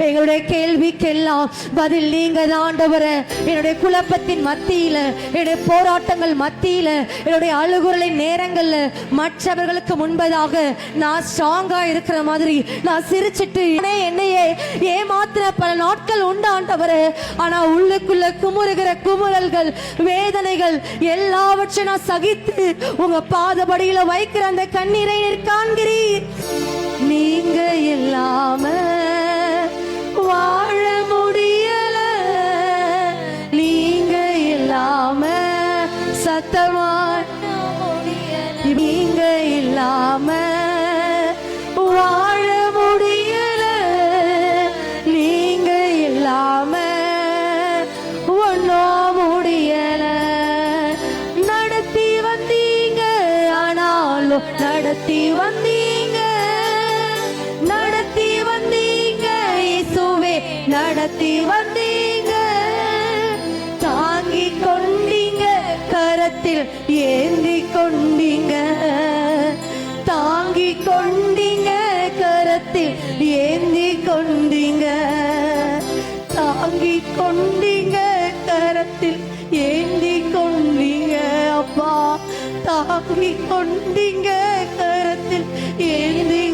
எங்களுடைய கேள்விக்கெல்லாம் பதில் நீங்க தான் ஆண்டவரே. என்னுடைய குழப்பத்தின் மத்தியில, என்னுடைய போராட்டங்கள் மத்தியில, என்னுடைய அழுகுறலை நேரங்கள்ல மற்றவர்களுக்கு முன்பதாக நான் ஸ்ட்ராங்கா இருக்கிற மாதிரி நான் சிரிச்சிட்டு என்னையே ஏமாத்திர பல நாட்கள் உண்டு ஆண்டவரே. ஆனா உள்ளுக்குள்ள குமுறுகிற குமுறல்கள், வேதனைகள் எல்லாவற்றையும் நான் சகித்து உங்க பாதபடியில வைக்கிற அந்த கண்ணீரை காண்கிறீர். நீங்க இல்லாம வாழ முடியல, நீங்க இல்லாம சத்தமா முடியல, நீங்க இல்லாம வாழ முடியல, நீங்க இல்லாம ஒன்னும் முடியல. நடத்தி வந்தீங்க, ஆனாலும் நடத்தி வந்தீங்க, நடத்தி வந்தீங்க இயேசுவே, நடத்தி வந்தீங்க. தாங்கி கொண்டீங்க, கரத்தில் ஏந்தி கொண்டீங்க, தாங்கி கொண்டீங்க, கரத்தில் ஏந்தி கொண்டீங்க, தாங்கி கொண்டீங்க, கரத்தில் ஏந்தி கொண்டீங்க. அப்பா தாங்கி கொண்டீங்க, கரத்தில் ஏந்தி